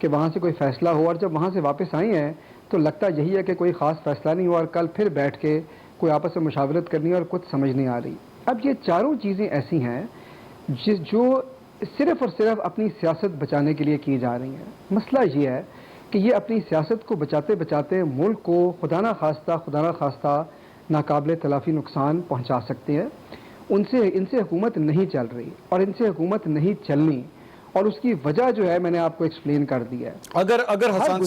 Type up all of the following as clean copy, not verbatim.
کہ وہاں سے کوئی فیصلہ ہو، اور جب وہاں سے واپس آئی ہیں تو لگتا یہی ہے کہ کوئی خاص فیصلہ نہیں ہوا، اور کل پھر بیٹھ کے کوئی آپس میں مشاورت کرنی ہے اور کچھ سمجھ نہیں آ رہی۔ اب یہ چاروں چیزیں ایسی ہیں جو صرف اور صرف اپنی سیاست بچانے کے لیے کی جا رہی ہیں۔ مسئلہ یہ ہے کہ یہ اپنی سیاست کو بچاتے بچاتے ملک کو خدا نہ خواستہ ناقابل تلافی نقصان پہنچا سکتے ہیں۔ ان سے حکومت نہیں چل رہی، اور ان سے حکومت نہیں چلنی، اور اس کی وجہ جو ہے میں نے آپ کو ایکسپلین کر دیا ہے۔ اگر حسان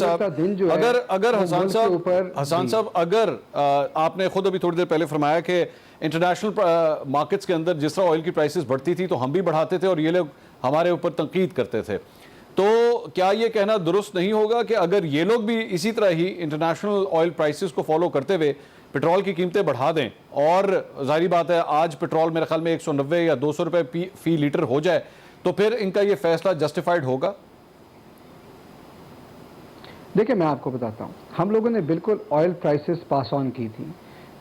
صاحب حسان صاحب اگر آپ نے خود ابھی تھوڑی دیر پہلے فرمایا کہ انٹرنیشنل مارکیٹس کے اندر جس طرح آئل کی پرائسز بڑھتی تھی تو ہم بھی بڑھاتے تھے اور یہ لوگ ہمارے اوپر تنقید کرتے تھے، تو کیا یہ کہنا درست نہیں ہوگا کہ اگر یہ لوگ بھی اسی طرح ہی انٹرنیشنل آئل پرائسز کو فالو کرتے ہوئے پیٹرول کی قیمتیں بڑھا دیں، اور ظاہری بات ہے آج پیٹرول میرے خیال میں 190 یا 200 روپے فی لیٹر ہو جائے، تو پھر ان کا یہ فیصلہ جسٹیفائیڈ ہوگا؟ دیکھیں میں آپ کو بتاتا ہوں، ہم لوگوں نے بالکل آئل پرائسز پاس آن کی تھی،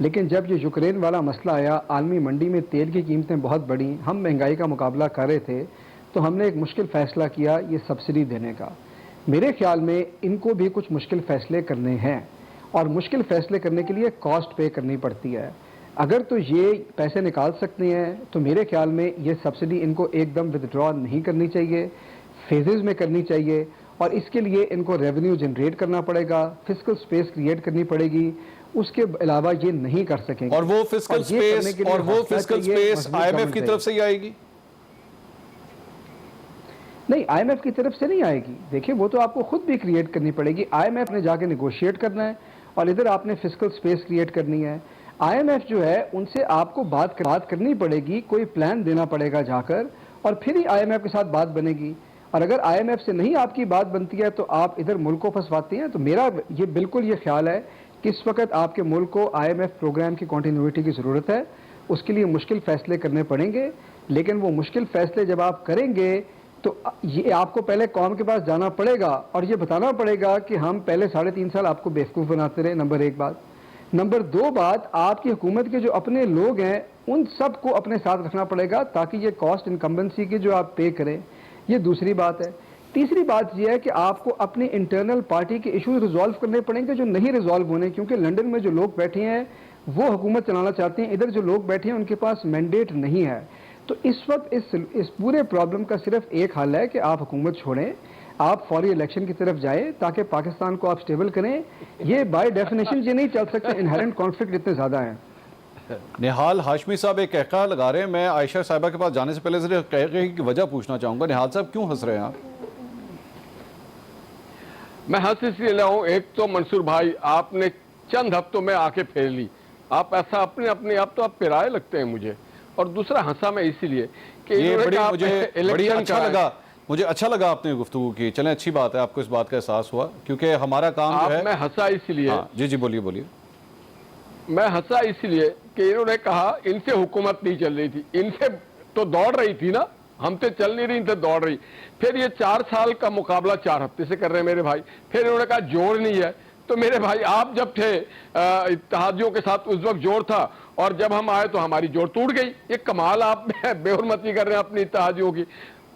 لیکن جب یہ یوکرین والا مسئلہ آیا، عالمی منڈی میں تیل کی قیمتیں بہت بڑھیں، ہم مہنگائی کا مقابلہ کر رہے تھے، تو ہم نے ایک مشکل فیصلہ کیا یہ سبسڈی دینے کا۔ میرے خیال میں ان کو بھی کچھ مشکل فیصلے کرنے ہیں، اور مشکل فیصلے کرنے کے لیے کاسٹ پے کرنی پڑتی ہے۔ اگر تو یہ پیسے نکال سکتے ہیں تو میرے خیال میں یہ سبسڈی ان کو ایک دم ودڈرا نہیں کرنی چاہیے، فیزز میں کرنی چاہیے، اور اس کے لیے ان کو ریونیو جنریٹ کرنا پڑے گا، فسکل سپیس کریٹ کرنی پڑے گی، اس کے علاوہ یہ نہیں کر سکیں گے۔ اور وہ fiscal space I M F کی طرف سے ہی آئے گی؟ نہیں، آئی ایم ایف کی طرف سے نہیں آئے گی، دیکھیں وہ تو آپ کو خود بھی کریٹ کرنی پڑے گی۔ آئی ایم ایف نے جا کے نیگوشیٹ کرنا ہے، اور ادھر آپ نے فسکل سپیس کریٹ کرنی ہے۔ آئی ایم ایف جو ہے ان سے آپ کو بات کرنی پڑے گی، کوئی پلان دینا پڑے گا جا کر، اور پھر ہی آئی ایم ایف کے ساتھ بات بنے گی۔ اور اگر آئی ایم ایف سے نہیں آپ کی بات بنتی ہے تو آپ ادھر ملک کو پھنسواتے ہیں۔ تو میرا یہ بالکل یہ خیال ہے کہ اس وقت آپ کے ملک کو آئی ایم ایف پروگرام کی کنٹینیوٹی کی ضرورت ہے، اس کے لیے مشکل فیصلے کرنے پڑیں گے، لیکن وہ مشکل فیصلے جب آپ کریں گے تو یہ آپ کو پہلے قوم کے پاس جانا پڑے گا اور یہ بتانا پڑے گا کہ ہم پہلے 3.5 سال آپ کو بیوقوف بناتے رہے، نمبر 1 بات۔ نمبر 2 بات، آپ کی حکومت کے جو اپنے لوگ ہیں ان سب کو اپنے ساتھ رکھنا پڑے گا تاکہ یہ کاسٹ انکمبنسی کی جو آپ پے کریں، یہ دوسری بات ہے۔ تیسری بات یہ ہے کہ آپ کو اپنے انٹرنل پارٹی کے ایشوز ریزالو کرنے پڑیں گے جو نہیں ریزالو ہونے، کیونکہ لنڈن میں جو لوگ بیٹھے ہیں وہ حکومت چلانا چاہتے ہیں، ادھر جو لوگ بیٹھے ہیں ان کے پاس مینڈیٹ نہیں ہے۔ تو اس وقت اس پورے پرابلم کا صرف ایک حل ہے کہ آپ حکومت چھوڑیں، آپ فوری الیکشن کی طرف جائیں تاکہ پاکستان کو آپ سٹیبل کریں۔ یہ بائی ڈیفینیشن یہ نہیں چل سکتے، انہیرنٹ کانفلکٹ اتنے زیادہ ہیں۔ نہال ہاشمی صاحب ایک کہکہ لگا رہے ہیں، میں عائشہ صاحبہ کے پاس جانے سے پہلے ذرا کہکے کی وجہ پوچھنا چاہوں گا۔ نہال صاحب کیوں ہنس رہے ہیں آپ؟ میں ہنس اس لیے ہوں، ایک تو منصور بھائی آپ نے چند ہفتوں میں آ کے پھیر لی، آپ ایسا اپنے آپ تو آپ پیرائے لگتے ہیں مجھے، اور دوسرا ہنسا میں اسی لیے کہ مجھے اچھا لگا آپ نے گفتگو کی، چلیں اچھی بات ہے آپ کو اس بات کا احساس ہوا، کیونکہ ہمارا کام جو ہے۔ میں ہنسا اسی لیے، جی بولیے۔ میں ہنسا اسی لیے کہ انہوں نے کہا ان سے حکومت نہیں چل رہی تھی، ان سے تو دوڑ رہی تھی نا، ہم سے چل نہیں رہی، ان سے دوڑ رہی۔ پھر یہ 4 سال کا مقابلہ 4 ہفتے سے کر رہے ہیں میرے بھائی، پھر انہوں نے کہا جوڑ نہیں ہے۔ تو میرے بھائی آپ جب تھے اتحادیوں کے ساتھ اس وقت جوڑ تھا، اور جب ہم آئے تو ہماری جوڑ ٹوٹ گئی۔ یہ کمال آپ بے حرمتی کر رہے ہیں اپنی اتحادیوں کی۔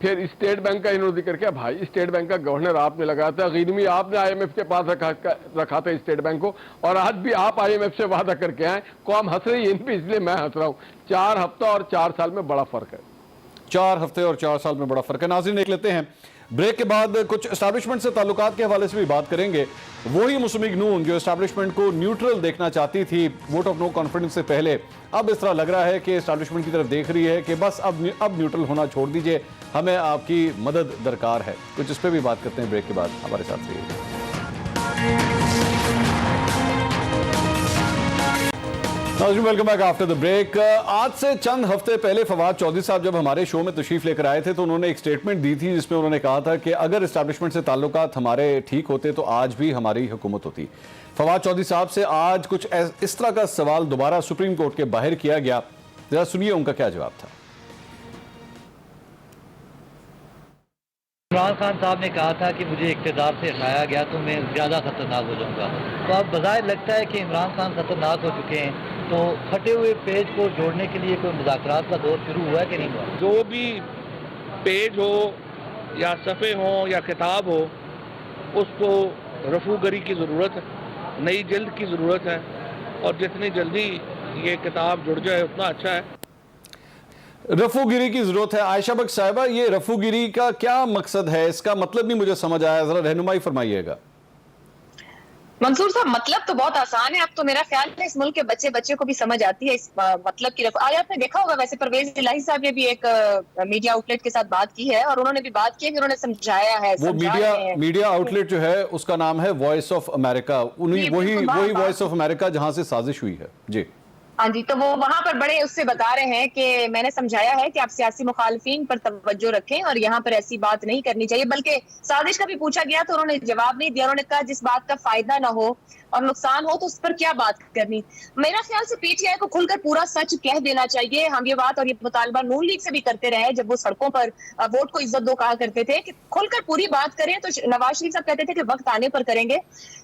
پھر اسٹیٹ بینک کا انہوں نے ذکر کیا، بھائی اسٹیٹ بینک کا گورنر آپ نے لگایا تھا، غیرمی آپ نے آئی ایم ایف کے پاس رکھا تھا اسٹیٹ بینک کو، اور آج بھی آپ آئی ایم ایف سے وعدہ کر کے آئے۔ قوم ہنس رہی ہے ان پہ، اس لیے میں ہنس رہا ہوں۔ 4 ہفتہ اور 4 سال میں بڑا فرق ہے۔ 4 ہفتے اور 4 سال میں بڑا فرق ہے۔ ناظرین دیکھ لیتے ہیں بریک کے بعد کچھ اسٹیبلشمنٹ سے تعلقات کے حوالے سے بھی بات کریں گے۔ وہی مسلم لیگ نون جو اسٹیبلشمنٹ کو نیوٹرل دیکھنا چاہتی تھی ووٹ آف نو کانفیڈنس سے پہلے، اب اس طرح لگ رہا ہے کہ اسٹیبلشمنٹ کی طرف دیکھ رہی ہے کہ بس اب نیوٹرل ہونا چھوڑ دیجئے، ہمیں آپ کی مدد درکار ہے۔ کچھ اس پہ بھی بات کرتے ہیں بریک کے بعد، ہمارے ساتھ رہیے۔ ناظرین welcome back after the break. آج سے چند ہفتے پہلے فواد چودھری صاحب جب ہمارے شو میں تشریف لے کر آئے تھے تو انہوں نے ایک سٹیٹمنٹ دی تھی جس میں انہوں نے کہا تھا کہ اگر اسٹیبلشمنٹ سے تعلقات ہمارے ٹھیک ہوتے تو آج بھی ہماری حکومت ہوتی۔ فواد چودھری صاحب سے آج کچھ اس طرح کا سوال دوبارہ سپریم کورٹ کے باہر کیا گیا، ذرا سنیے ان کا کیا جواب تھا۔ عمران خان صاحب نے کہا تھا کہ مجھے اقتدار سے ہٹایا گیا تو میں زیادہ خطرناک ہو جاؤں گا، تو اب بظاہر لگتا ہے کہ عمران خان خطرناک ہو چکے ہیں، تو پھٹے ہوئے پیج کو جوڑنے کے لیے کوئی مذاکرات کا دور شروع ہوا ہے کہ نہیں ہوا؟ جو بھی پیج ہو یا صفحے ہوں یا کتاب ہو، اس کو رفو گری کی ضرورت ہے, نئی جلد کی ضرورت ہے, اور جتنی جلدی یہ کتاب جڑ جائے اتنا اچھا ہے. رفو گیری کی ضرورت ہے. عائشہ بخش صاحبہ, یہ رفو گیری کا کیا مقصد ہے؟ اس کا مطلب نہیں مجھے سمجھ آیا, ذرا رہنمائی فرمائیے گا. منصور صاحب مطلب تو بہت آسان ہے, اب تو میرا خیال ہے اس ملک کے بچے کو بھی سمجھ آتی ہے اس مطلب کی. آج آپ نے دیکھا ہوگا ویسے پرویز الہی صاحب نے بھی ایک میڈیا آؤٹ لیٹ کے ساتھ بات کی ہے, اور انہوں نے بھی بات کی ہے کہ انہوں نے سمجھایا ہے. وہ میڈیا آؤٹ لیٹ جو ہے اس کا نام ہے وائس آف امریکہ, وہی وائس آف امریکہ جہاں سے سازش ہوئی ہے. جی ہاں جی, تو وہ وہاں پر بڑے اس سے بتا رہے ہیں کہ میں نے سمجھایا ہے کہ آپ سیاسی مخالفین پر توجہ رکھیں اور یہاں پر ایسی بات نہیں کرنی چاہیے. بلکہ سازش کا بھی پوچھا گیا تو انہوں نے جواب نہیں دیا. انہوں نے کہا جس بات کا فائدہ نہ ہو اور نقصان ہو تو اس پر کیا بات کرنی. میرا خیال سے پی ٹی آئی کو کھل کر پورا سچ کہہ دینا چاہیے. ہم یہ بات اور یہ مطالبہ نون لیگ سے بھی کرتے رہے جب وہ سڑکوں پر ووٹ کو عزت دو کہا کرتے تھے کہ کھل کر پوری بات کریں, تو نواز شریف صاحب کہتے تھے کہ وقت آنے پر کریں گے.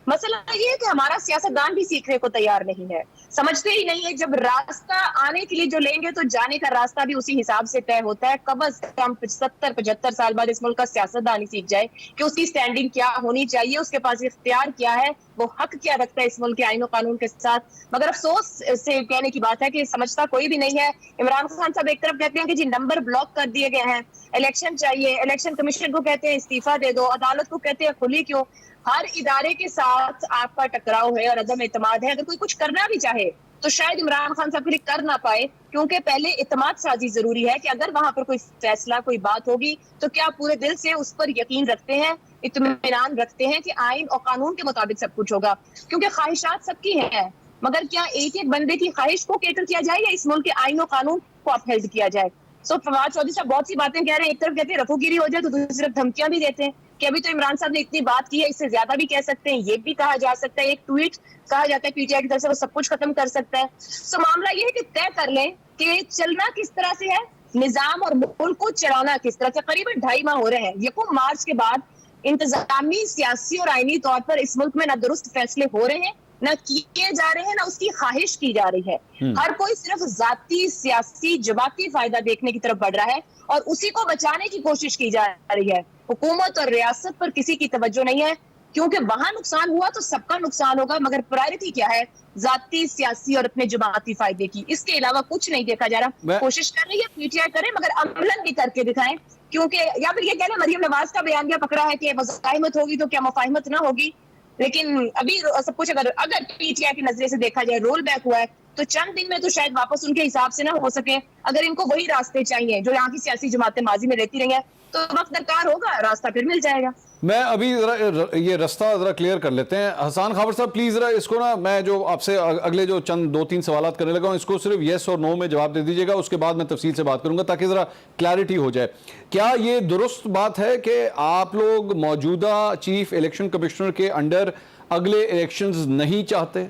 مسئلہ یہ ہے کہ ہمارا سیاستدان بھی سیکھنے کو تیار نہیں ہے, سمجھتے ہی نہیں ہے. جب راستہ آنے کے لیے جو لیں گے تو جانے کا راستہ بھی اسی حساب سے طے ہوتا ہے. کم از کم 70-75 سال بعد اس ملک کا سیاستدان ہی سیکھ جائے کہ اس کی سٹینڈنگ کیا ہونی چاہیے, اس کے پاس اختیار کیا ہے, وہ حق کیا رکھتا ہے اس ملک کے آئین و قانون کے ساتھ. مگر افسوس سے کہنے کی بات ہے کہ سمجھتا کوئی بھی نہیں ہے. عمران خان صاحب ایک طرف کہتے ہیں کہ جی نمبر بلاک کر دیے گئے ہیں, الیکشن چاہیے, الیکشن کمیشن کو کہتے ہیں استعفیٰ دے دو, عدالت کو کہتے ہیں کھلی کیوں. ہر ادارے کے ساتھ آپ کا ٹکراؤ ہے اور عدم اعتماد ہے. اگر کوئی کچھ کرنا بھی چاہے تو شاید عمران خان صاحب کے لیے کر نہ پائے, کیونکہ پہلے اعتماد سازی ضروری ہے کہ اگر وہاں پر کوئی فیصلہ کوئی بات ہوگی تو کیا پورے دل سے اس پر یقین رکھتے ہیں, اطمینان رکھتے ہیں کہ آئین اور قانون کے مطابق سب کچھ ہوگا. کیونکہ خواہشات سب کی ہیں, مگر کیا ایک ایک بندے کی خواہش کو کیٹر کیا جائے یا اس ملک کے آئین و قانون کو اپہیلڈ کیا جائے. فواد چودھری صاحب بہت سی باتیں کہہ رہے ہیں, ایک طرف کہتے ہیں رفو گیری ہو جائے تو دوسری طرف دھمکیاں بھی دیتے ہیں کہ ابھی تو عمران صاحب نے اتنی بات کی ہے, اس سے زیادہ بھی کہہ سکتے ہیں, یہ بھی کہا جا سکتا ہے, ایک ٹویٹ کہا جاتا ہے پی ٹی آئی کی طرف سے وہ سب کچھ ختم کر سکتا ہے. سو معاملہ یہ ہے کہ طے کر لیں کہ چلنا کس طرح سے ہے, نظام اور ملک کو چلانا کس طرح سے. قریباً 2.5 ماہ ہو رہے ہیں, 1 مارچ کے بعد انتظامی, سیاسی اور آئینی طور پر اس ملک میں نہ درست فیصلے ہو رہے ہیں, نہ کیے جا رہے ہیں, نہ اس کی خواہش کی جا رہی ہے. ہر کوئی صرف ذاتی سیاسی جماعتی فائدہ دیکھنے کی طرف بڑھ رہا ہے اور اسی کو بچانے کی کوشش کی جا رہی ہے. حکومت اور ریاست پر کسی کی توجہ نہیں ہے, کیونکہ وہاں نقصان ہوا تو سب کا نقصان ہوگا. مگر پرائرٹی کیا ہے؟ ذاتی, سیاسی اور اپنے جماعتی فائدے کی. اس کے علاوہ کچھ نہیں دیکھا جا رہا. کوشش کر رہی ہے پی ٹی آئی کرے, مگر عملاً بھی کر کے دکھائیں. کیونکہ یا پھر یہ کہہ لیں مریم نواز کا بیانیہ پکڑا ہے کہ مزاحمت ہوگی تو کیا مفاہمت نہ ہوگی. لیکن ابھی سب کچھ اگر پی ٹی آئی کے نظریے سے دیکھا جائے رول بیک ہوا ہے تو چند دن میں تو شاید واپس ان کے حساب سے نہ ہو سکے. اگر ان کو وہی راستے چاہیے جو یہاں کی سیاسی جماعتیں ماضی میں رہتی رہی ہیں تو وقت درکار ہوگا, راستہ پھر مل جائے گا. میں ابھی ذرا یہ رستہ ذرا کلیئر کر لیتے ہیں. حسان خاور صاحب پلیز ذرا اس کو نا, میں جو آپ سے اگلے جو چند 2-3 سوالات کرنے لگا ہوں اس کو صرف یس اور نو میں جواب دے دیجیے گا, اس کے بعد میں تفصیل سے بات کروں گا تاکہ ذرا کلیئرٹی ہو جائے. کیا یہ درست بات ہے کہ آپ لوگ موجودہ چیف الیکشن کمشنر کے انڈر اگلے الیکشنز نہیں چاہتے؟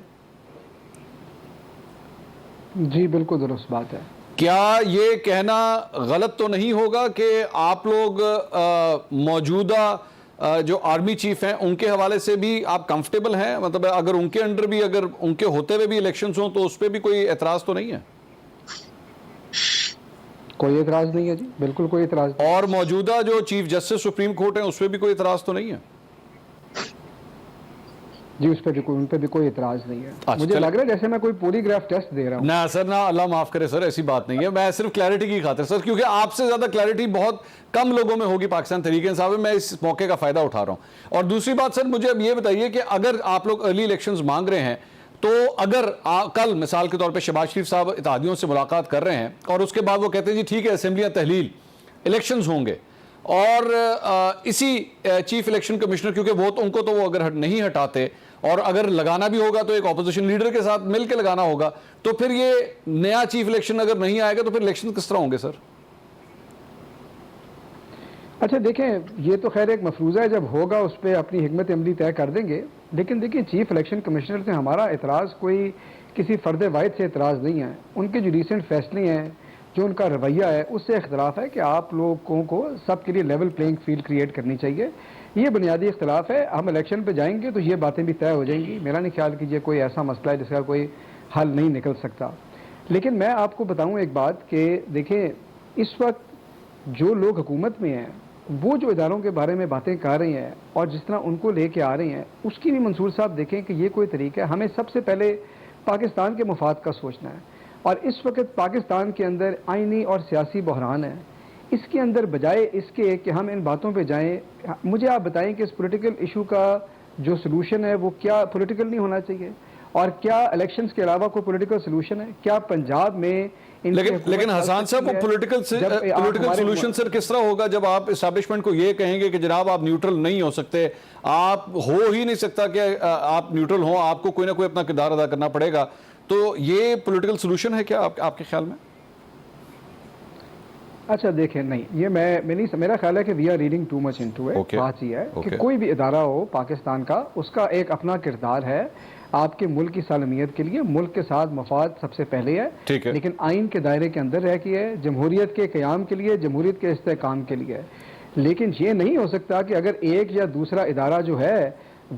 جی بالکل درست بات ہے. کیا یہ کہنا غلط تو نہیں ہوگا کہ آپ لوگ موجودہ جو آرمی چیف ہیں ان کے حوالے سے بھی آپ کمفرٹیبل ہیں؟ مطلب اگر ان کے انڈر بھی, اگر ان کے ہوتے ہوئے بھی الیکشنز ہوں تو اس پہ بھی کوئی اعتراض تو نہیں ہے؟ کوئی اعتراض نہیں ہے جی, بالکل کوئی اعتراض نہیں. اور موجودہ جو چیف جسٹس سپریم کورٹ ہیں اس پہ بھی کوئی اعتراض تو نہیں ہے؟ جی اس پہ بھی ان پہ بھی کوئی اعتراض نہیں ہے. مجھے لگ رہا ہے جیسے میں کوئی پولی گراف ٹیسٹ دے رہا ہوں. نہ سر, نہ, اللہ معاف کرے سر, ایسی بات نہیں ہے. میں صرف کلیئرٹی کی خاطر سر, کیونکہ آپ سے زیادہ کلیئرٹی بہت کم لوگوں میں ہوگی پاکستان تحریک انصاف میں, میں اس موقع کا فائدہ اٹھا رہا ہوں. اور دوسری بات سر, مجھے اب یہ بتائیے کہ اگر آپ لوگ ارلی الیکشنز مانگ رہے ہیں تو اگر کل مثال کے طور پہ شہباز شریف صاحب اتحادیوں سے ملاقات کر رہے ہیں اور اس کے بعد وہ کہتے ہیں جی ٹھیک ہے اسمبلیاں تحلیل, الیکشنز ہوں گے, اور اسی چیف الیکشن کمشنر, کیونکہ ووٹ ان کو تو وہ اگر نہیں ہٹاتے, اور اگر لگانا بھی ہوگا تو ایک اپوزیشن لیڈر کے ساتھ مل کے لگانا ہوگا, تو پھر یہ نیا چیف الیکشن اگر نہیں آئے گا تو پھر الیکشن کس طرح ہوں گے سر؟ اچھا دیکھیں, یہ تو خیر ایک مفروضہ ہے, جب ہوگا اس پہ اپنی حکمت عملی طے کر دیں گے. لیکن دیکھیں چیف الیکشن کمشنر سے ہمارا اعتراض کوئی کسی فرد واحد سے اعتراض نہیں ہے. ان کے جو ریسنٹ فیصلے ہیں, جو ان کا رویہ ہے, اس سے اختلاف ہے کہ آپ لوگوں کو سب کے لیے لیول پلینگ فیلڈ کریٹ کرنی چاہیے. یہ بنیادی اختلاف ہے. ہم الیکشن پہ جائیں گے تو یہ باتیں بھی طے ہو جائیں گی. میرا نہیں خیال کہ یہ کوئی ایسا مسئلہ ہے جس کا کوئی حل نہیں نکل سکتا. لیکن میں آپ کو بتاؤں ایک بات کہ دیکھیں اس وقت جو لوگ حکومت میں ہیں وہ جو اداروں کے بارے میں باتیں کر رہے ہیں اور جس طرح ان کو لے کے آ رہے ہیں اس کی بھی منصور صاحب دیکھیں کہ یہ کوئی طریقہ ہے. ہمیں سب سے پہلے پاکستان کے مفاد کا سوچنا ہے, اور اس وقت پاکستان کے اندر آئینی اور سیاسی بحران ہے. اس کے اندر بجائے اس کے کہ ہم ان باتوں پہ جائیں, مجھے آپ بتائیں کہ اس پولیٹیکل ایشو کا جو سلوشن ہے وہ کیا پولیٹیکل نہیں ہونا چاہیے, اور کیا الیکشنز کے علاوہ کوئی پولیٹیکل سلوشن ہے؟ کیا پنجاب میں لیکن حسان صاحب وہ پولیٹیکل سولوشن سر کس طرح ہوگا جب آپ اسٹیبلشمنٹ کو یہ کہیں گے کہ جناب آپ نیوٹرل نہیں ہو سکتے, آپ ہو ہی نہیں سکتا کہ آپ نیوٹرل ہوں, آپ کو کوئی نہ کوئی اپنا کردار ادا کرنا پڑے گا, تو یہ پولیٹیکل سولوشن ہے کیا آپ کے خیال میں؟ اچھا دیکھیں, نہیں, یہ میرا خیال ہے کہ we are reading too much into it. بات یہ ہے کہ کوئی بھی ادارہ ہو پاکستان کا, اس کا ایک اپنا کردار ہے آپ کے ملک کی سالمیت کے لیے. ملک کے ساتھ مفاد سب سے پہلے ہے, لیکن آئین کے دائرے کے اندر رہ کے ہے, جمہوریت کے قیام کے لیے, جمہوریت کے استحکام کے لیے. لیکن یہ نہیں ہو سکتا کہ اگر ایک یا دوسرا ادارہ جو ہے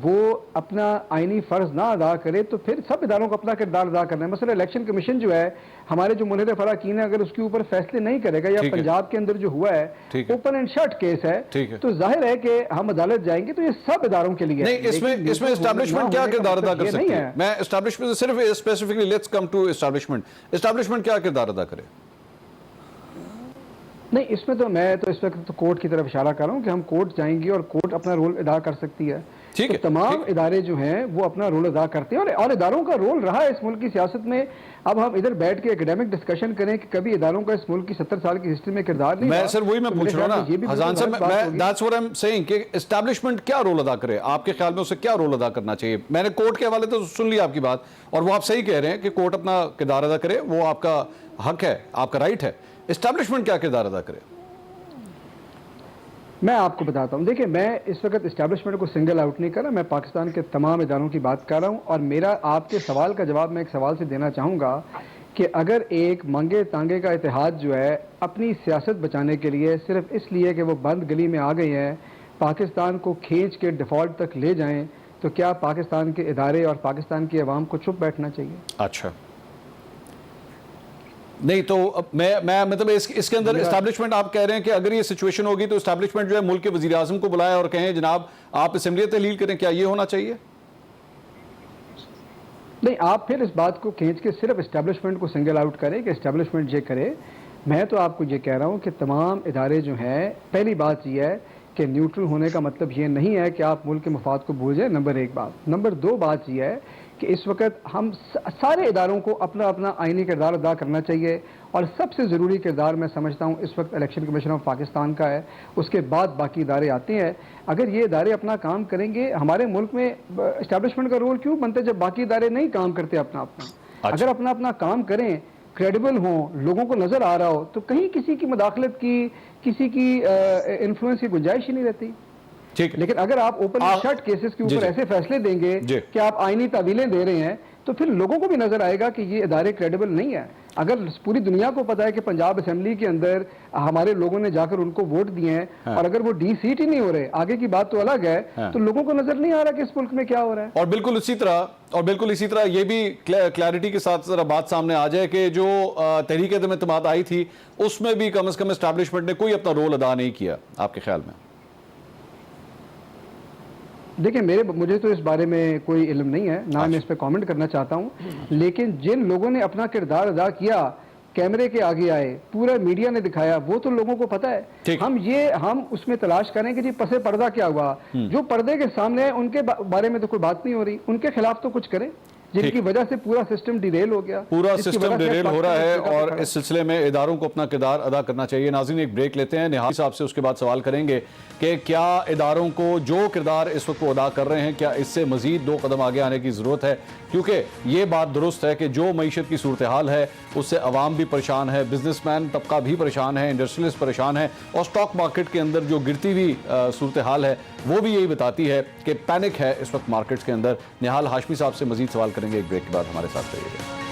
وہ اپنا آئینی فرض نہ ادا کرے تو پھر سب اداروں کو اپنا کردار ادا کرنا ہے. مثلا الیکشن کمیشن جو ہے ہمارے جو منحرف اراکین ہے, اگر اس کے اوپر فیصلے نہیں کرے گا, یا پنجاب کے اندر جو ہوا ہے اوپن اینڈ شٹ کیس ہے, تو ظاہر ہے کہ ہم عدالت جائیں گے. تو یہ سب اداروں کے لیے نہیں, اس میں اسٹیبلشمنٹ کیا کردار ادا کر سکتی ہے؟ میں اسٹیبلشمنٹ صرف specifically let's come to establishment کیا کردار ادا کرے؟ نہیں, اس میں تو میں تو اس وقت کورٹ کی طرف اشارہ کر رہا ہوں کہ ہم کورٹ جائیں گے اور کورٹ اپنا رول ادا کر سکتی ہے. تو تمام ادارے جو ہیں وہ اپنا رول ادا کرتے ہیں, اور اداروں کا رول رہا ہے اس ملک کی سیاست میں. اب ہم ادھر بیٹھ کے ایکڈیمک ڈسکشن کریں کہ کبھی اداروں کا اس ملک کی 70 سال کی ہسٹری میں کردار نہیں. میں سر وہی میں پوچھ رہا ہوں نا حسان صاحب, that's what I'm saying کہ اسٹیبلشمنٹ کیا رول ادا کرے آپ کے خیال میں, اسے کیا رول ادا کرنا چاہیے؟ میں نے کورٹ کے حوالے تو سن لیا آپ کی بات, اور وہ آپ صحیح کہہ رہے ہیں کہ کورٹ اپنا کردار ادا کرے, وہ آپ کا حق ہے, آپ کا رائٹ ہے. اسٹیبلشمنٹ کیا کردار ادا کرے؟ میں آپ کو بتاتا ہوں. دیکھیں, میں اس وقت اسٹیبلشمنٹ کو سنگل آؤٹ نہیں کر رہا, میں پاکستان کے تمام اداروں کی بات کر رہا ہوں. اور میرا آپ کے سوال کا جواب میں ایک سوال سے دینا چاہوں گا کہ اگر ایک مانگے تانگے کا اتحاد جو ہے اپنی سیاست بچانے کے لیے صرف اس لیے کہ وہ بند گلی میں آ گئے ہیں پاکستان کو کھینچ کے ڈیفالٹ تک لے جائیں, تو کیا پاکستان کے ادارے اور پاکستان کی عوام کو چپ بیٹھنا چاہیے؟ اچھا نہیں, تو میں مطلب اس کے اندر اسٹیبلشمنٹ آپ کہہ رہے ہیں کہ اگر یہ سچویشن ہوگی تو اسٹیبلشمنٹ جو ہے ملک کے وزیر اعظم کو بلائے اور کہیں جناب آپ اسمبلی تحلیل کریں, کیا یہ ہونا چاہیے؟ نہیں, آپ پھر اس بات کو کھینچ کے صرف اسٹیبلشمنٹ کو سنگل آؤٹ کریں کہ اسٹیبلشمنٹ یہ کرے. میں تو آپ کو یہ کہہ رہا ہوں کہ تمام ادارے جو ہیں, پہلی بات یہ ہے کہ نیوٹرل ہونے کا مطلب یہ نہیں ہے کہ آپ ملک کے مفاد کو بھول جائیں, نمبر ایک بات. نمبر دو بات یہ ہے کہ اس وقت ہم سارے اداروں کو اپنا اپنا آئینی کردار ادا کرنا چاہیے, اور سب سے ضروری کردار میں سمجھتا ہوں اس وقت الیکشن کمیشن آف پاکستان کا ہے, اس کے بعد باقی ادارے آتے ہیں. اگر یہ ادارے اپنا کام کریں گے, ہمارے ملک میں اسٹیبلشمنٹ کا رول کیوں بنتا ہے جب باقی ادارے نہیں کام کرتے اپنا اپنا؟ اگر اپنا اپنا کام کریں, کریڈیبل ہوں, لوگوں کو نظر آ رہا ہو, تو کہیں کسی کی مداخلت کی, کسی کی انفلوئنس کی گنجائش ہی نہیں رہتی. لیکن اگر آپ اوپن شٹ کیسز کے اوپر ایسے فیصلے دیں گے کہ آپ آئینی تعویلیں دے رہے ہیں, تو پھر لوگوں کو بھی نظر آئے گا کہ یہ ادارے کریڈیبل نہیں ہیں. اگر پوری دنیا کو پتا ہے کہ پنجاب اسمبلی کے اندر ہمارے لوگوں نے جا کر ان کو ووٹ دیے ہیں, اور اگر وہ ڈی سیٹ ہی نہیں ہو رہے, آگے کی بات تو الگ ہے, تو لوگوں کو نظر نہیں آ رہا کہ اس ملک میں کیا ہو رہا ہے. اور بالکل اسی طرح یہ بھی کلیئرٹی کے ساتھ ذرا بات سامنے آ جائے کہ جو تحریک عدم اعتماد آئی تھی اس میں بھی کم از کم اسٹیبلشمنٹ نے کوئی اپنا رول ادا نہیں کیا, آپ کے خیال میں؟ دیکھیں, مجھے تو اس بارے میں کوئی علم نہیں ہے, نہ میں اس پہ کامنٹ کرنا چاہتا ہوں. لیکن جن لوگوں نے اپنا کردار ادا کیا, کیمرے کے آگے آئے, پورا میڈیا نے دکھایا, وہ تو لوگوں کو پتا ہے. ہم اس میں تلاش کریں کہ جی پس پردہ کیا ہوا. جو پردے کے سامنے ہے ان کے بارے میں تو کوئی بات نہیں ہو رہی, ان کے خلاف تو کچھ کریں جن کی وجہ سے پورا سسٹم ڈیریل ہو گیا. پورا سسٹم ڈیریل ہو رہا ہے, اور اس سلسلے میں اداروں کو اپنا کردار ادا کرنا چاہیے. ناظرین, ایک بریک لیتے ہیں. نہال صاحب سے اس کے بعد سوال کریں گے کہ کیا اداروں کو جو کردار اس وقت وہ ادا کر رہے ہیں, کیا اس سے مزید 2 قدم آگے آنے کی ضرورت ہے؟ کیونکہ یہ بات درست ہے کہ جو معیشت کی صورتحال ہے اس سے عوام بھی پریشان ہے, بزنس مین طبقہ بھی پریشان ہے, انڈسٹریلسٹ پریشان ہے, اور سٹاک مارکیٹ کے اندر جو گرتی ہوئی صورتحال ہے وہ بھی یہی بتاتی ہے کہ پینک ہے اس وقت مارکیٹس کے اندر. نہال ہاشمی صاحب سے مزید سوال کریں گے ایک بریک کے بعد. ہمارے ساتھ رہیے گا.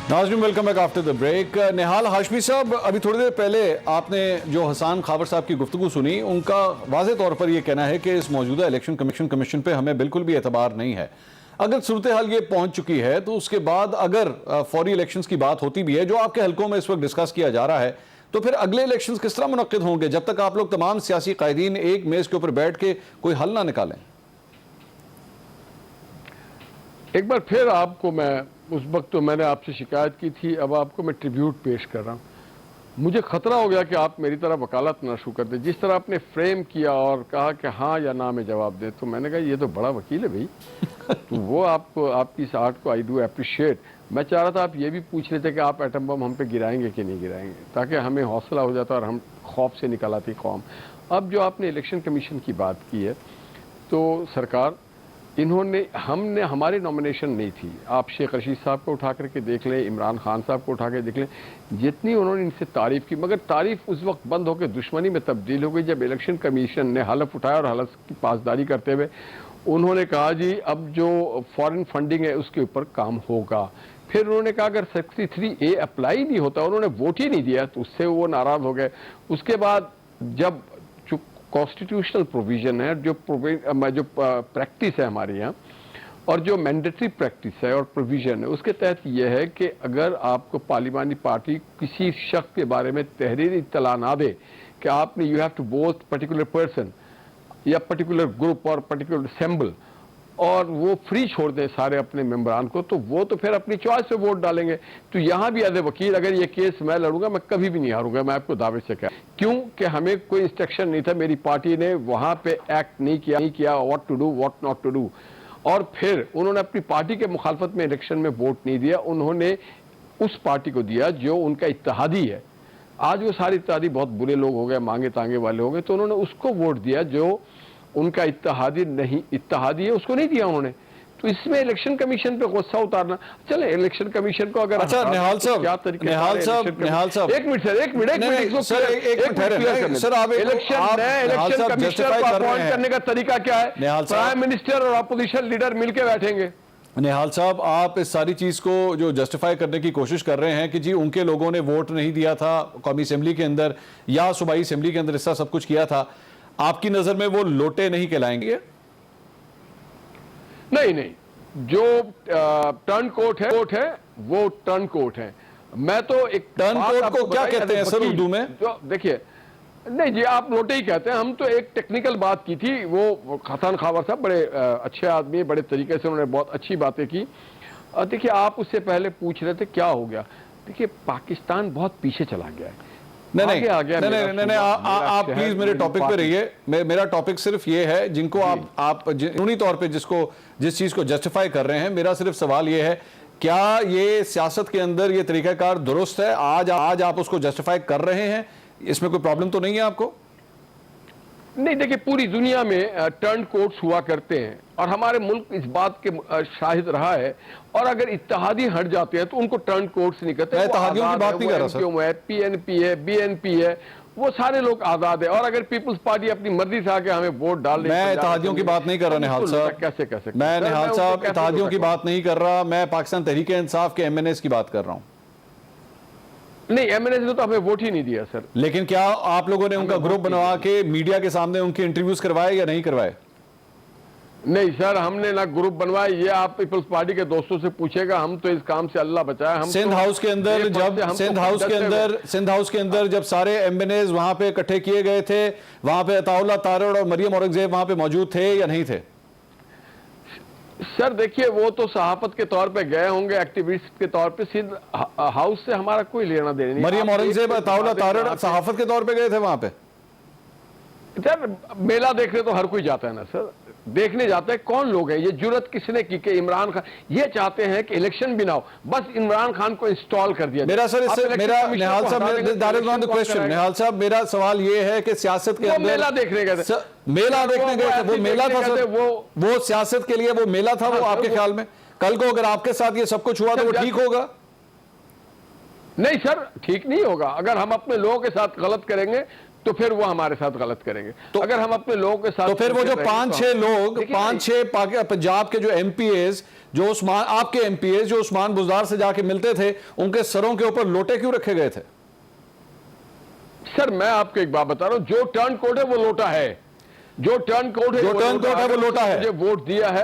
ناظرین, welcome back after the break. Nihal Hashmi sahab, ابھی تھوڑی دیر پہلے آپ نے جو حسان خاور صاحب کی گفتگو سنی, ان کا واضح طور پر یہ کہنا ہے کہ اس موجودہ الیکشن کمیشن پہ ہمیں بالکل بھی اعتبار نہیں ہے. اگر صورتحال یہ پہنچ چکی ہے تو اس کے بعد اگر فوری الیکشنز کی بات ہوتی بھی ہے جو آپ کے حلقوں میں اس وقت ڈسکس کیا جا رہا ہے، تو پھر اگلے الیکشنز کس طرح منعقد ہوں گے جب تک آپ لوگ تمام سیاسی قائدین ایک میز کے اوپر بیٹھ کے کوئی حل نہ نکالیں؟ ایک بار پھر آپ کو میں اس وقت تو میں نے آپ سے شکایت کی تھی، اب آپ کو میں ٹریبیوٹ پیش کر رہا ہوں. مجھے خطرہ ہو گیا کہ آپ میری طرح وکالت نہ شروع کر دیں. جس طرح آپ نے فریم کیا اور کہا کہ ہاں یا نہ میں جواب دے، تو میں نے کہا یہ تو بڑا وکیل ہے بھائی. تو وہ آپ کی اس آرٹ کو آئی ڈو اپریشیٹ. میں چاہ رہا تھا آپ یہ بھی پوچھ رہے تھے کہ آپ ایٹم بم ہم پہ گرائیں گے کہ نہیں گرائیں گے، تاکہ ہمیں حوصلہ ہو جاتا اور ہم خوف سے نکل آتی قوم. اب جو آپ نے الیکشن کمیشن کی بات کی ہے، تو سرکار ہم نے ہماری نومینیشن نہیں تھی. آپ شیخ رشید صاحب کو اٹھا کر کے دیکھ لیں، عمران خان صاحب کو اٹھا کے دیکھ لیں، جتنی انہوں نے ان سے تعریف کی، مگر تعریف اس وقت بند ہو کے دشمنی میں تبدیل ہو گئی جب الیکشن کمیشن نے حلف اٹھایا اور حلف کی پاسداری کرتے ہوئے انہوں نے کہا جی اب جو فارن فنڈنگ ہے اس کے اوپر کام ہوگا. پھر انہوں نے کہا اگر 63A اپلائی نہیں ہوتا، انہوں نے ووٹ ہی نہیں دیا، تو اس سے وہ ناراض ہو گئے. اس کے بعد جب کانسٹیٹیوشنل پروویژن ہے، جو پریکٹس ہے ہمارے یہاں اور جو مینڈیٹری پریکٹس ہے اور پروویژن ہے، اس کے تحت یہ ہے کہ اگر آپ کو پارلیمانی پارٹی کسی شخص کے بارے میں تحریری اطلاع نہ دے کہ آپ نے you have to both particular person یا پرٹیکولر گروپ اور پرٹیکولر سمبل، اور وہ فری چھوڑ دیں سارے اپنے ممبران کو، تو وہ تو پھر اپنی چوائس سے ووٹ ڈالیں گے. تو یہاں بھی ایز اے وکیل اگر یہ کیس میں لڑوں گا، میں کبھی بھی نہیں ہاروں گا. میں آپ کو دعوے سے کہا کیوں کہ ہمیں کوئی انسٹرکشن نہیں تھا، میری پارٹی نے وہاں پہ ایکٹ نہیں کیا what to do what not to do. اور پھر انہوں نے اپنی پارٹی کے مخالفت میں الیکشن میں ووٹ نہیں دیا، انہوں نے اس پارٹی کو دیا جو ان کا اتحادی ہے. آج وہ سارے اتحادی بہت برے لوگ ہو گئے، مانگے تانگے والے ہو گئے، تو انہوں نے اس کو ووٹ دیا جو ان کا اتحادی ہے، اس کو نہیں دیا انہوں نے. تو اس میں الیکشن کمیشن پہ غصہ اتارنا. چلیں الیکشن کمیشن کو اگر اچھا نہال صاحب ایک منٹ سر، سر آپ الیکشن کمیشنر کو اپوائنٹ کرنے کا طریقہ کیا ہے؟ پرائم منسٹر اور اپوزیشن لیڈر مل کے بیٹھیں گے. نہال صاحب آپ اس ساری چیز کو جو جسٹیفائی کرنے کی کوشش کر رہے ہیں کہ جی ان کے لوگوں نے ووٹ نہیں دیا تھا قومی اسمبلی کے اندر یا صوبائی اسمبلی کے اندر، اس طرح سب کچھ کیا تھا، آپ کی نظر میں وہ لوٹے نہیں کہلائیں گے؟ نہیں، جو ٹرن کوٹ ہے وہ ٹرن کوٹ ہے. میں تو ایک ٹرن کوٹ کو کیا کہتے ہیں سر اردو میں؟ دیکھیے نہیں جی، آپ لوٹے ہی کہتے ہیں. ہم تو ایک ٹیکنیکل بات کی تھی. وہ خطان خاور صاحب بڑے اچھے آدمی، بڑے طریقے سے انہوں نے بہت اچھی باتیں کی. دیکھیے آپ اس سے پہلے پوچھ رہے تھے کیا ہو گیا. دیکھیے پاکستان بہت پیچھے چلا گیا ہے. نہیں آپ پلیز میرے ٹاپک پہ رہیے. میرا ٹاپک صرف یہ ہے جن کو آپ قانونی طور پہ جس چیز کو جسٹیفائی کر رہے ہیں، میرا صرف سوال یہ ہے کیا یہ سیاست کے اندر یہ طریقہ کار درست ہے؟ آج آپ اس کو جسٹیفائی کر رہے ہیں، اس میں کوئی پرابلم تو نہیں ہے آپ کو؟ نہیں دیکھیں، پوری دنیا میں ٹرن کوٹس ہوا کرتے ہیں اور ہمارے ملک اس بات کے شاہد رہا ہے. اور اگر اتحادی ہٹ جاتے ہیں تو ان کو ٹرن کوٹس نہیں کہتے. میں اتحادیوں کی بات نہیں کر رہا سر. پی این پی ہے، بی این پی ہے، وہ سارے لوگ آزاد ہیں. اور اگر پیپلز پارٹی اپنی مرضی سے آکے ہمیں ووٹ ڈال دے، میں اتحادیوں کی بات نہیں کر رہا نہال صاحب. کیسے کہہ سکتے؟ میں نہال صاحب اتحادیوں کی بات نہیں کر رہا، میں پاکستان تحریک انصاف کے MNAs کی بات کر رہا ہوں. نہیں MNAs نے تو ہمیں ووٹ ہی نہیں دیا سر. لیکن کیا آپ لوگوں نے ان کا گروپ بنوا کے میڈیا کے سامنے ان کے انٹرویوز کروائے یا نہیں کروائے؟ نہیں سر، ہم نے نہ گروپ بنوائے. یہ آپ پیپلز پارٹی کے دوستوں سے پوچھے گا. ہم تو اس کام سے اللہ بچائے. سندھ ہاؤس کے اندر جب سارے MNAs وہاں پہ اکٹھے کیے گئے تھے، وہاں پہ عطا اللہ تارڑ اور مریم اورنگزیب وہاں پہ موجود تھے یا نہیں تھے؟ سر دیکھیے، وہ تو صحافت کے طور پہ گئے ہوں گے، ایکٹیوسٹ کے طور پہ. سندھ ہاؤس سے ہمارا کوئی لینا دینا نہیں. مریم اورنگزیب عطا اللہ تارڑ صحافت کے طور پہ گئے تھے وہاں پہ؟ سر میلہ دیکھنے تو ہر کوئی جاتا ہے نا سر. دیکھنے جاتے ہیں کون لوگ ہیں. یہ جرت کس نے کی کہ عمران خان یہ چاہتے ہیں کہ الیکشن بھی نہ ہو، بس عمران خان کو انسٹال کر دیا. نہال صاحب میرا سوال یہ ہے کہ سیاست کے اندر میلہ دیکھنے گئے تھے. میلہ دیکھنے گئے تھے، وہ میلہ تھا وہ سیاست کے لیے وہ میلہ تھا وہ آپ کے خیال میں؟ کل کو اگر آپ کے ساتھ یہ سب کچھ ہوا تو وہ ٹھیک ہوگا؟ نہیں سر، ٹھیک نہیں ہوگا. اگر ہم اپنے لوگوں کے ساتھ غلط کریں گے تو پھر وہ ہمارے ساتھ غلط کریں گے. تو اگر ہم اپنے لوگوں کے ساتھ، تو پھر وہ جو 5-6 پنجاب کے جو MPAs جو آپ کے MPAs جو عثمان بزدار سے جا کے ملتے تھے، ان کے سروں کے اوپر لوٹے کیوں رکھے گئے تھے؟ سر میں آپ کو ایک بات بتا رہا ہوں، جو ٹرن کوڈ ہے وہ لوٹا ہے. جو ٹرن کوڈ ہے وہ لوٹا ہے. مجھے ووٹ دیا ہے.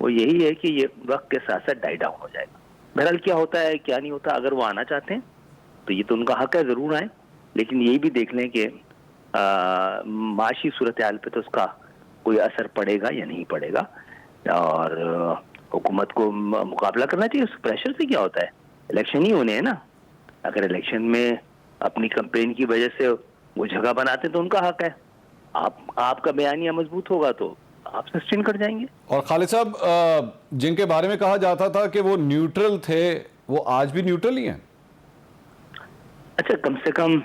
وہ یہی ہے کہ یہ وقت کے ساتھ ساتھ ڈائی ڈاؤن ہو جائے گا. بہرحال کیا ہوتا ہے کیا نہیں ہوتا, اگر وہ آنا چاہتے ہیں تو یہ تو ان کا حق ہے, ضرور آئیں, لیکن یہی بھی دیکھ لیں کہ معاشی صورتحال پہ تو اس کا کوئی اثر پڑے گا یا نہیں پڑے گا, اور حکومت کو مقابلہ کرنا چاہیے. اس پریشر سے کیا ہوتا ہے, الیکشن ہی ہونے ہیں نا, اگر الیکشن میں اپنی کمپین کی وجہ سے وہ جگہ بناتے ہیں تو ان کا حق ہے. آپ کا بیانیہ مضبوط ہوگا تو آپ سسٹین کر جائیں گے. اور خالد صاحب جن کے بارے میں کہا جاتا تھا کہ وہ نیوٹرل تھے, وہ آج بھی نیوٹرل ہی ہیں؟ اچھا, کم سے کم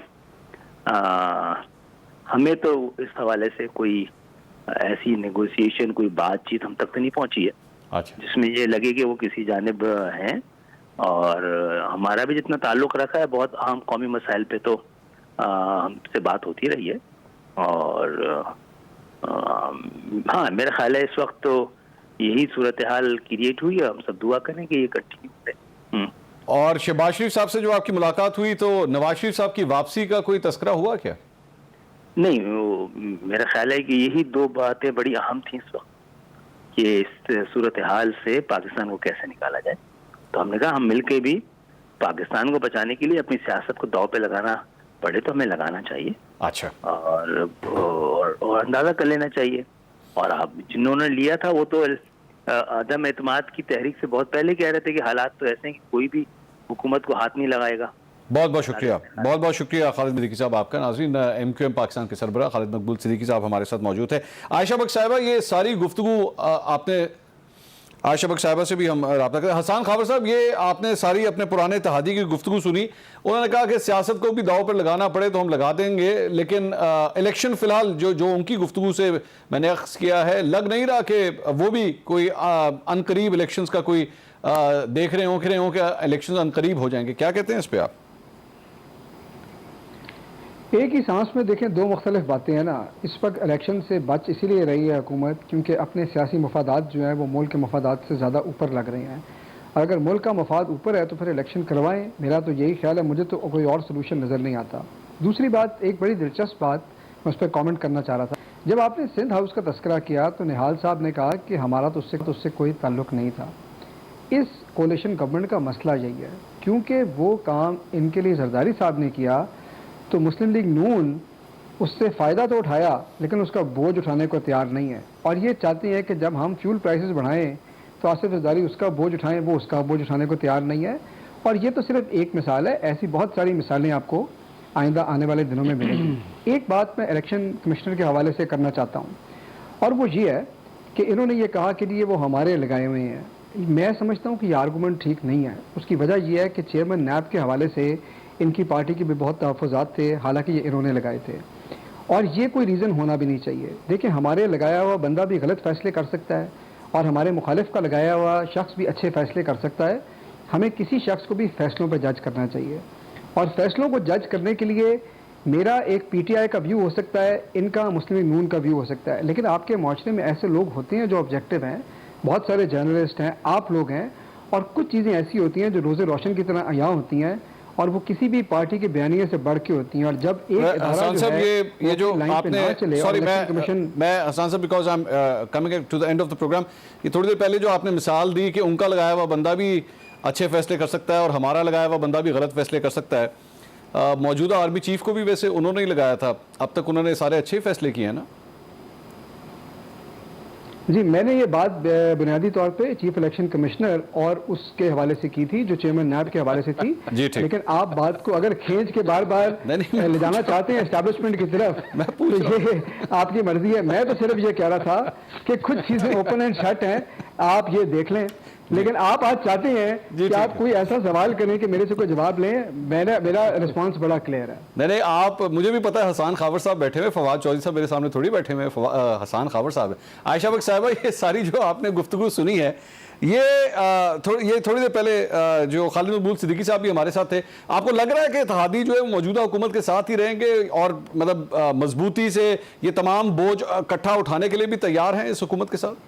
ہمیں تو اس حوالے سے کوئی ایسی نیگوسیشن, کوئی بات چیت ہم تک تو نہیں پہنچی ہے اچھا, جس میں یہ لگے کہ وہ کسی جانب ہیں. اور ہمارا بھی جتنا تعلق رکھا ہے بہت اہم قومی مسائل پہ تو ہم سے بات ہوتی رہی ہے. اور ہاں میرا خیال ہے اس وقت تو یہی صورتحال کریٹ ہوئی ہے, ہم سب دعا کریں کہ یہ کنٹینیو کرے. اور شہباز شریف صاحب سے جو آپ کی ملاقات ہوئی تو نواز شریف صاحب کی واپسی کا کوئی تذکرہ ہوا کیا؟ نہیں, میرا خیال ہے کہ یہی دو باتیں بڑی اہم تھیں اس وقت کہ اس صورتحال سے پاکستان کو کیسے نکالا جائے. تو ہم نے کہا ہم مل کے بھی پاکستان کو بچانے کے لیے اپنی سیاست کو داؤ پہ لگانا پڑے تو ہمیں لگانا چاہیے. اچھا, اور اندازہ کر لینا چاہیے. اور آپ جنہوں نے لیا تھا وہ تو عدم اعتماد کی تحریک سے بہت پہلے کہہ رہے تھے کہ حالات تو ایسے ہیں کہ کوئی بھی حکومت کو ہاتھ نہیں لگائے گا. بہت بہت شکریہ, بہت بہت شکریہ خالد صدیقی صاحب آپ کا. ناظرین, ایم کیو ایم پاکستان کے سربراہ خالد مقبول صدیقی صاحب ہمارے ساتھ موجود ہے. عائشہ بک صاحبہ, یہ ساری گفتگو آپ نے عائشہ بک صاحبہ سے بھی ہم رابطہ کریں. حسان خاور صاحب, یہ آپ نے ساری اپنے پرانے اتحادی کی گفتگو سنی, انہوں نے کہا کہ سیاست کو بھی داؤ پر لگانا پڑے تو ہم لگا دیں گے, لیکن الیکشن فی الحال جو ان کی گفتگو سے میں نے اخذ کیا ہے, لگ نہیں رہا کہ وہ بھی کوئی ان قریب الیکشنز کا کوئی دیکھ رہے ہوں کہ الیکشنز ان قریب ہو جائیں گے. کیا کہتے ہیں اس پہ آپ؟ ایک ہی سانس میں دیکھیں دو مختلف باتیں ہیں نا. اس وقت الیکشن سے بچ اسی لیے رہی ہے حکومت کیونکہ اپنے سیاسی مفادات جو ہیں وہ ملک کے مفادات سے زیادہ اوپر لگ رہے ہیں. اور اگر ملک کا مفاد اوپر ہے تو پھر الیکشن کروائیں, میرا تو یہی خیال ہے, مجھے تو کوئی اور سلوشن نظر نہیں آتا. دوسری بات, ایک بڑی دلچسپ بات میں اس پہ کامنٹ کرنا چاہ رہا تھا. جب آپ نے سندھ ہاؤس کا تذکرہ کیا تو نہال صاحب نے کہا کہ ہمارا تو اس سے کوئی تعلق نہیں تھا. اس کولیشن گورنمنٹ کا مسئلہ یہی ہے کیونکہ وہ کام ان کے لیے زرداری صاحب نے کیا تو مسلم لیگ نون اس سے فائدہ تو اٹھایا لیکن اس کا بوجھ اٹھانے کو تیار نہیں ہے. اور یہ چاہتے ہیں کہ جب ہم فیول پرائسز بڑھائیں تو آصف زرداری اس کا بوجھ اٹھائیں, وہ اس کا بوجھ اٹھانے کو تیار نہیں ہے. اور یہ تو صرف ایک مثال ہے, ایسی بہت ساری مثالیں آپ کو آئندہ آنے والے دنوں میں ملیں گی. ایک بات میں الیکشن کمشنر کے حوالے سے کرنا چاہتا ہوں, اور وہ یہ ہے کہ انہوں نے یہ کہا کہ یہ وہ ہمارے لگائے ہوئے ہیں. میں سمجھتا ہوں کہ یہ آرگومنٹ ٹھیک نہیں ہے. اس کی وجہ یہ ہے کہ چیئرمین نیب کے حوالے سے ان کی پارٹی کے بھی بہت تحفظات تھے, حالانکہ یہ انہوں نے لگائے تھے, اور یہ کوئی ریزن ہونا بھی نہیں چاہیے. دیکھیں, ہمارے لگایا ہوا بندہ بھی غلط فیصلے کر سکتا ہے اور ہمارے مخالف کا لگایا ہوا شخص بھی اچھے فیصلے کر سکتا ہے. ہمیں کسی شخص کو بھی فیصلوں پہ جج کرنا چاہیے, اور فیصلوں کو جج کرنے کے لیے میرا ایک پی ٹی آئی کا ویو ہو سکتا ہے, ان کا مسلم نون کا ویو ہو سکتا ہے, لیکن آپ کے معاشرے میں ایسے لوگ ہوتے ہیں جو آبجیکٹو ہیں, بہت سارے جرنلسٹ ہیں, آپ لوگ ہیں, اور کچھ چیزیں ایسی ہوتی ہیں جو روز روشن کی طرح عیاں ہوتی ہیں اور وہ کسی بھی پارٹی کے بیانیے سے بڑھ کے ہوتی ہیں. اور جب ایک ادارہ جو ہے یہ جو آپ نے, سوری میں حسان صاحب because I am coming to the end of the programme, یہ تھوڑی دیر پہلے جو آپ نے مثال دی کہ ان کا لگایا ہوا بندہ بھی اچھے فیصلے کر سکتا ہے اور ہمارا لگایا ہوا بندہ بھی غلط فیصلے کر سکتا ہے, موجودہ آرمی چیف کو بھی ویسے انہوں نے ہی لگایا تھا, اب تک انہوں نے سارے اچھے فیصلے کیے ہیں نا. جی, میں نے یہ بات بنیادی طور پہ چیف الیکشن کمشنر اور اس کے حوالے سے کی تھی جو چیئرمین نیب کے حوالے سے تھی. لیکن آپ بات کو اگر کھینچ کے بار بار لے جانا چاہتے ہیں اسٹیبلشمنٹ کی طرف تو یہ آپ کی مرضی ہے. میں تو صرف یہ کہہ رہا تھا کہ کچھ چیزیں اوپن اینڈ شٹ ہیں, آپ یہ دیکھ لیں. لیکن آپ آج چاہتے ہیں کہ آپ کوئی ایسا سوال کریں کہ میرے سے کوئی جواب لیں. میرا رسپانس بڑا کلیئر ہے. نہیں, آپ, مجھے بھی پتا ہے حسان خاور صاحب بیٹھے ہوئے, فواد چودھری صاحب میرے سامنے تھوڑی بیٹھے ہوئے, حسان خاور صاحب ہے. عائشہ بک صاحبہ, یہ ساری جو آپ نے گفتگو سنی ہے, یہ تھوڑی دیر پہلے جو خالد مقبول صدیقی صاحب بھی ہمارے ساتھ تھے, آپ کو لگ رہا ہے کہ اتحادی جو ہے وہ موجودہ حکومت کے ساتھ ہی رہیں گے اور مطلب مضبوطی سے یہ تمام بوجھ اکٹھا اٹھانے کے لیے بھی تیار ہیں اس حکومت کے ساتھ؟